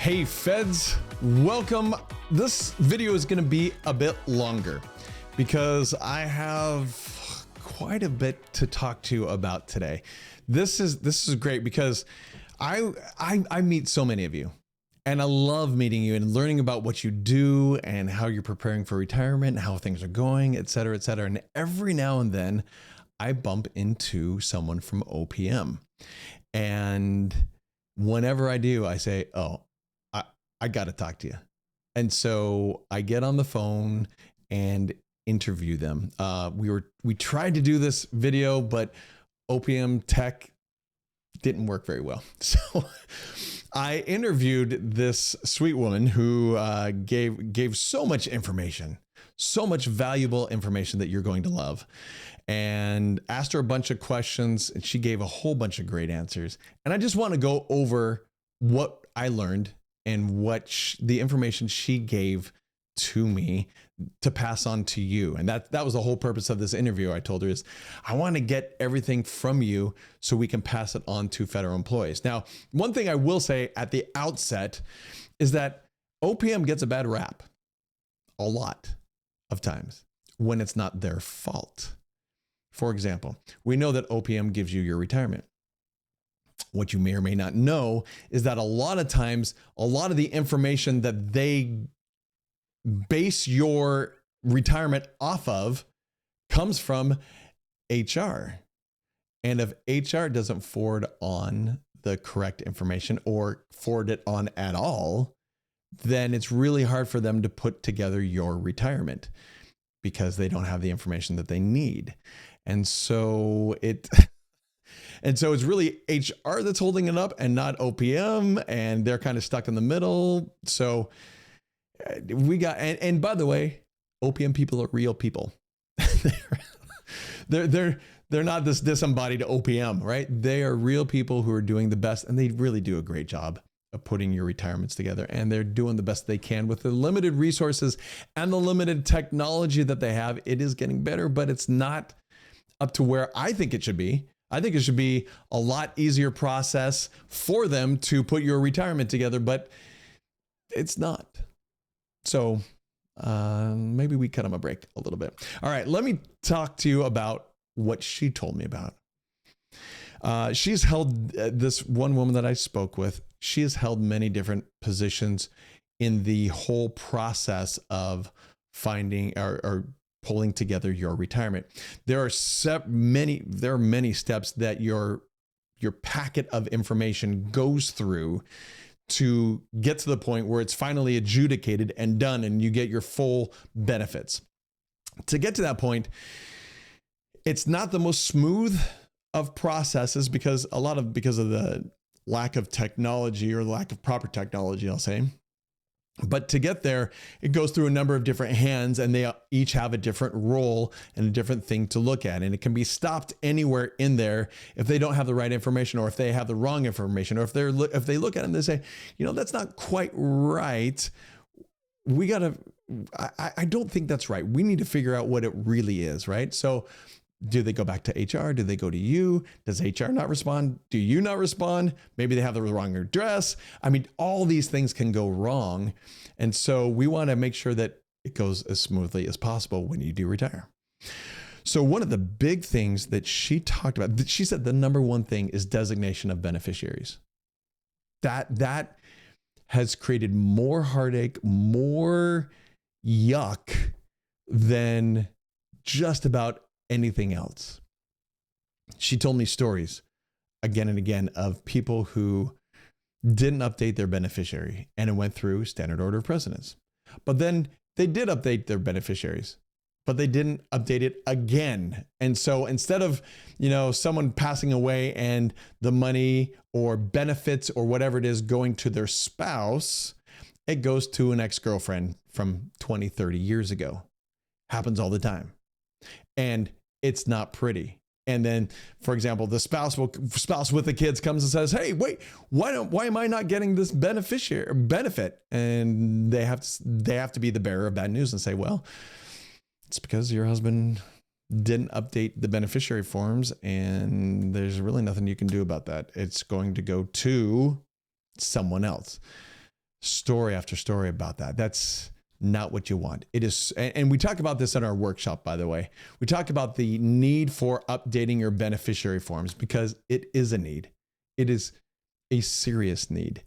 Hey feds, welcome. This video is going to be a bit longer because I have quite a bit to talk to you about today. This is great because I meet so many of you and I love meeting you and learning about what you do and how you're preparing for retirement, how things are going, et cetera, et cetera. And every now and then I bump into someone from OPM, and whenever I do, I say, oh, I got to talk to you. And so I get on the phone and interview them. We tried to do this video, but OPM tech didn't work very well. So I interviewed this sweet woman who gave so much information, so much valuable information that you're going to love, and asked her a bunch of questions, and she gave a whole bunch of great answers. And I just want to go over what I learned and what the information she gave to me to pass on to you. And that was the whole purpose of this interview. I told her is I want to get everything from you so we can pass it on to federal employees. Now, one thing I will say at the outset is that OPM gets a bad rap a lot of times when it's not their fault. For example, we know that OPM gives you your retirement. What you may or may not know is that a lot of times, a lot of the information that they base your retirement off of comes from HR. And if HR doesn't forward on the correct information or forward it on at all, then it's really hard for them to put together your retirement because they don't have the information that they need. And so it's really HR that's holding it up and not OPM, and they're kind of stuck in the middle. So we got, and by the way, OPM people are real people. they're not this disembodied OPM, right? They are real people who are doing the best, and they really do a great job of putting your retirements together, and they're doing the best they can with the limited resources and the limited technology that they have. It is getting better, but it's not up to where I think it should be. I think it should be a lot easier process for them to put your retirement together, but it's not. So maybe we cut them a break a little bit. All right, let me talk to you about what she told me about. She's held, this one woman that I spoke with, she has held many different positions in the whole process of finding or pulling together your retirement. There are many steps that your packet of information goes through to get to the point where it's finally adjudicated and done and you get your full benefits. To get to that point, it's not the most smooth of processes because of the lack of technology or lack of proper technology, I'll say. But to get there, it goes through a number of different hands, and they each have a different role and a different thing to look at. And it can be stopped anywhere in there if they don't have the right information, or if they have the wrong information, or if they look at it and they say, that's not quite right. I don't think that's right. We need to figure out what it really is, right? So do they go back to HR? Do they go to you? Does HR not respond? Do you not respond? Maybe they have the wrong address. I mean, all these things can go wrong. And so we want to make sure that it goes as smoothly as possible when you do retire. So one of the big things that she talked about, she said the number one thing is designation of beneficiaries. That has created more heartache, more yuck than just about anything else. She told me stories again and again of people who didn't update their beneficiary, and it went through standard order of precedence. But then they did update their beneficiaries, but they didn't update it again. And so instead of, someone passing away and the money or benefits or whatever it is going to their spouse, it goes to an ex-girlfriend from 20, 30 years ago. Happens all the time. And it's not pretty. And then, for example, the spouse with the kids comes and says, "Hey, wait, why am I not getting this benefit?" And they have to be the bearer of bad news and say, "Well, it's because your husband didn't update the beneficiary forms, and there's really nothing you can do about that. It's going to go to someone else." story after story about that. That's not what you want. It is, and we talk about this in our workshop, by the way. We talk about the need for updating your beneficiary forms because it is a need. It is a serious need.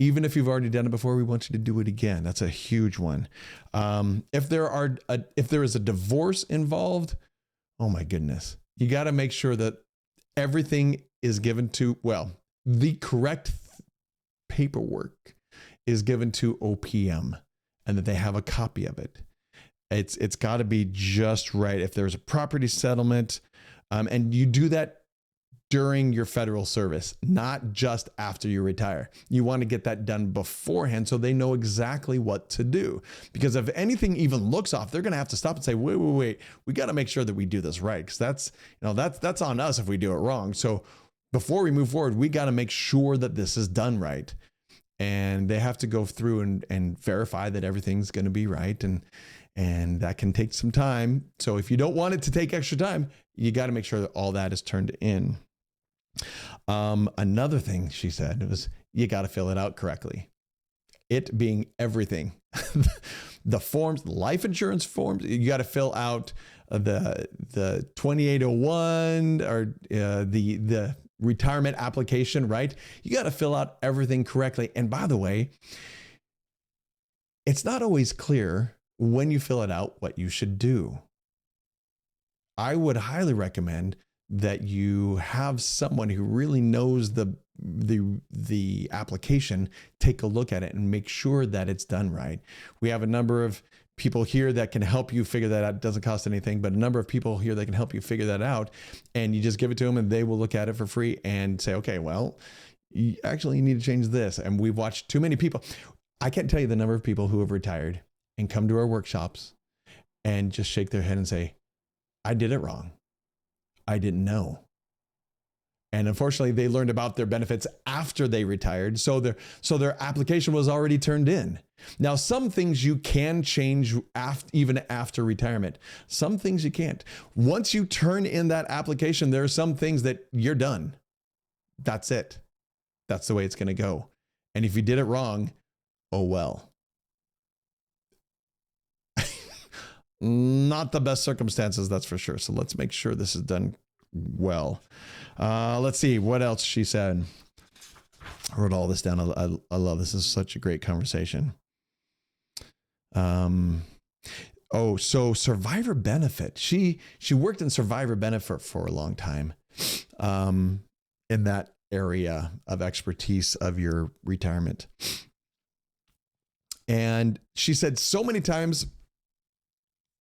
Even if you've already done it before, we want you to do it again. That's a huge one. If there is a divorce involved, oh my goodness, you got to make sure that everything is given to, well, the correct paperwork is given to OPM and that they have a copy of it. It's got to be just right. If there's a property settlement, and you do that during your federal service, not just after you retire. You want to get that done beforehand so they know exactly what to do. Because if anything even looks off, they're going to have to stop and say, wait, we got to make sure that we do this right. Because that's on us if we do it wrong. So before we move forward, we got to make sure that this is done right. And they have to go through and verify that everything's going to be right. And that can take some time. So if you don't want it to take extra time, you got to make sure that all that is turned in. Another thing she said was you got to fill it out correctly. It being everything. The forms, life insurance forms, you got to fill out the 2801 or the retirement application, right? You got to fill out everything correctly. And by the way, it's not always clear when you fill it out what you should do. I would highly recommend that you have someone who really knows the application take a look at it and make sure that it's done right. We have a number of people here that can help you figure that out. It doesn't cost anything, but a number of people here that can help you figure that out, and you just give it to them and they will look at it for free and say, okay, well, you actually need to change this. And we've watched too many people. I can't tell you the number of people who have retired and come to our workshops and just shake their head and say, I did it wrong. I didn't know. And unfortunately, they learned about their benefits after they retired. So their application was already turned in. Now, some things you can change even after retirement. Some things you can't. Once you turn in that application, there are some things that you're done. That's it. That's the way it's going to go. And if you did it wrong, oh well. Not the best circumstances, that's for sure. So let's make sure this is done well. Let's see what else she said. I wrote all this down. I love this. This is such a great conversation. So survivor benefit. She worked in survivor benefit for a long time, in that area of expertise of your retirement. And she said so many times,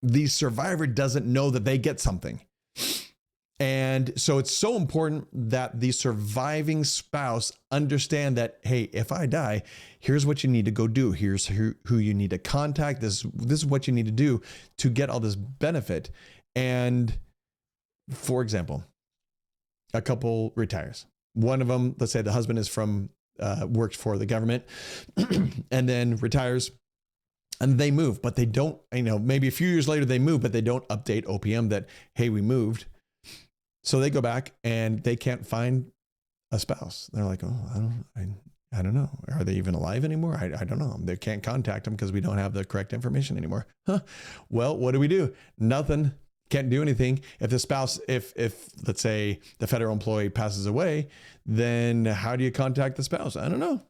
the survivor doesn't know that they get something. And so it's so important that the surviving spouse understand that, hey, if I die, here's what you need to go do. Here's who you need to contact. This is what you need to do to get all this benefit. And for example, a couple retires. One of them, let's say the husband is works for the government and then retires. And they move, but they don't, maybe a few years later they move, but they don't update OPM that, hey, we moved. So they go back and they can't find a spouse. They're like, oh, I don't know. Are they even alive anymore? I don't know. They can't contact them because we don't have the correct information anymore. Well, what do? Nothing. Can't do anything. If the spouse, if let's say the federal employee passes away, then how do you contact the spouse? I don't know.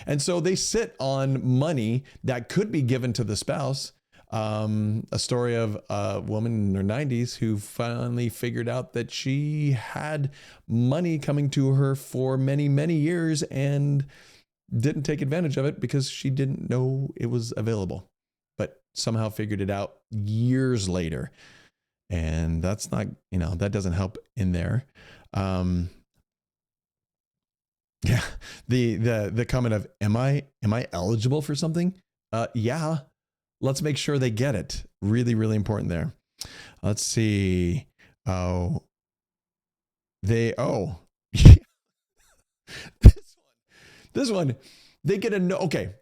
And so they sit on money that could be given to the spouse. A story of a woman in her 90s who finally figured out that she had money coming to her for many, many years and didn't take advantage of it because she didn't know it was available, but somehow figured it out years later. And that's not, that doesn't help in there. Yeah. The comment of, am I eligible for something? Yeah. Let's make sure they get it. Really, really important there. Let's see. This one, they get a no. Okay.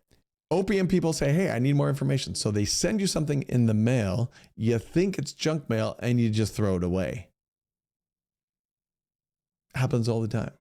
OPM people say, hey, I need more information. So they send you something in the mail. You think it's junk mail and you just throw it away. Happens all the time.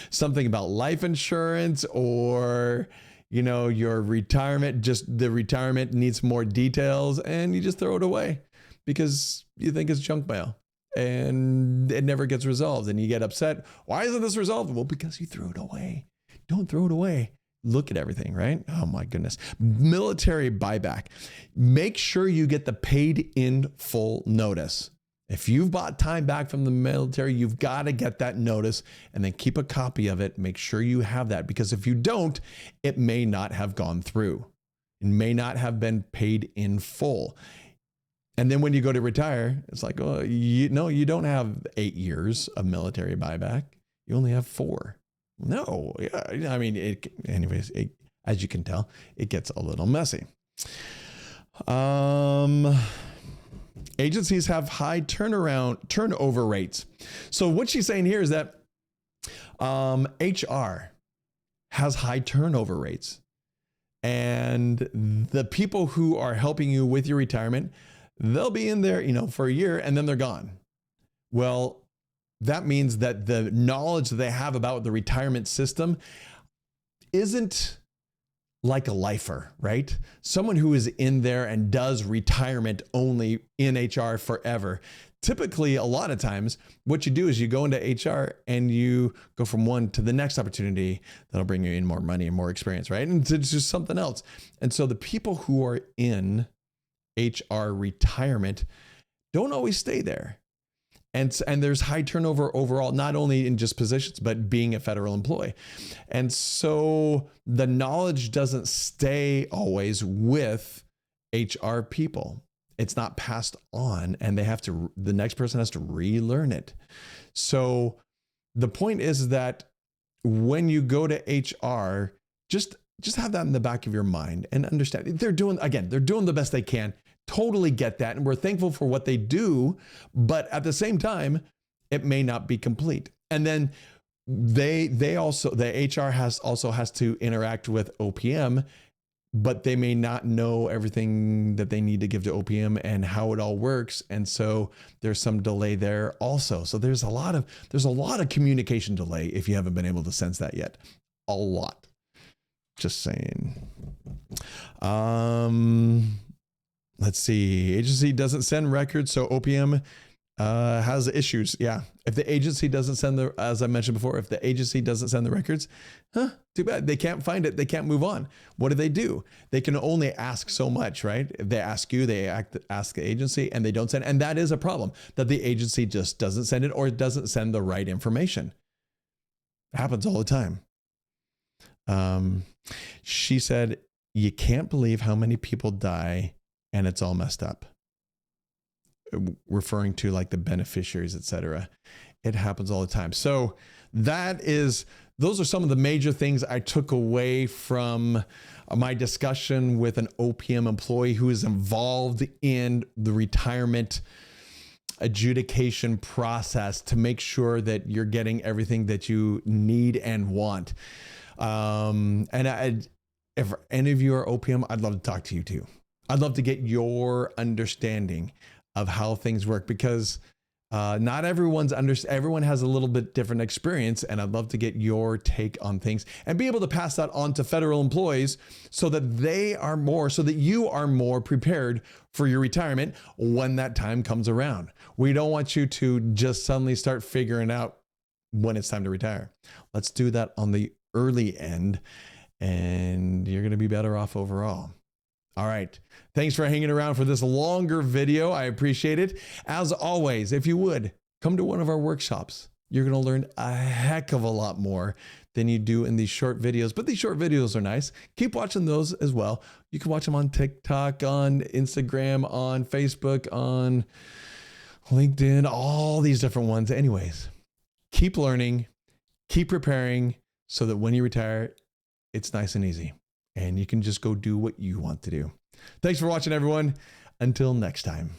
Something about life insurance or, your retirement, just the retirement needs more details, and you just throw it away because you think it's junk mail and it never gets resolved, and you get upset. Why isn't this resolved? Well, because you threw it away. Don't throw it away. Look at everything, right? Oh my goodness. Military buyback. Make sure you get the paid in full notice. If you've bought time back from the military, you've got to get that notice and then keep a copy of it. Make sure you have that, because if you don't, it may not have gone through. It may not have been paid in full. And then when you go to retire, it's like, oh, you don't have 8 years of military buyback. You only have 4. No, yeah, I mean, anyways, as you can tell, it gets a little messy. Agencies have high turnover rates. So what she's saying here is that HR has high turnover rates, and the people who are helping you with your retirement, they'll be in there, for a year and then they're gone. Well, that means that the knowledge that they have about the retirement system isn't like a lifer, right? Someone who is in there and does retirement only in HR forever. Typically, a lot of times, what you do is you go into HR and you go from one to the next opportunity that'll bring you in more money and more experience, right? And it's just something else. And so the people who are in HR retirement don't always stay there. And there's high turnover overall, not only in just positions, but being a federal employee. And so the knowledge doesn't stay always with HR people. It's not passed on, and the next person has to relearn it. So the point is that when you go to HR, just have that in the back of your mind and understand they're doing the best they can. Totally get that. And we're thankful for what they do, but at the same time, it may not be complete. And then the HR has to interact with OPM, but they may not know everything that they need to give to OPM and how it all works. And so there's some delay there also. So there's a lot of communication delay if you haven't been able to sense that yet. A lot. Just saying. Let's see. Agency doesn't send records, so OPM has issues. Yeah. If the agency doesn't send as I mentioned before, if the agency doesn't send the records, too bad. They can't find it. They can't move on. What do? They can only ask so much, right? If they ask you, ask the agency, and they don't send. And that is a problem, that the agency just doesn't send it, or it doesn't send the right information. It happens all the time. She said, you can't believe how many people die and it's all messed up. Referring to like the beneficiaries, etc. It happens all the time. So those are some of the major things I took away from my discussion with an OPM employee who is involved in the retirement adjudication process to make sure that you're getting everything that you need and want. If any of you are OPM, I'd love to talk to you too. I'd love to get your understanding of how things work, because not everyone has a little bit different experience, and I'd love to get your take on things and be able to pass that on to federal employees so that you are more prepared for your retirement when that time comes around. We don't want you to just suddenly start figuring out when it's time to retire. Let's do that on the early end, and you're going to be better off overall. All right. Thanks for hanging around for this longer video. I appreciate it. As always, if you would, come to one of our workshops. You're going to learn a heck of a lot more than you do in these short videos. But these short videos are nice. Keep watching those as well. You can watch them on TikTok, on Instagram, on Facebook, on LinkedIn, all these different ones. Anyways, keep learning, keep preparing so that when you retire, it's nice and easy. And you can just go do what you want to do. Thanks for watching, everyone. Until next time.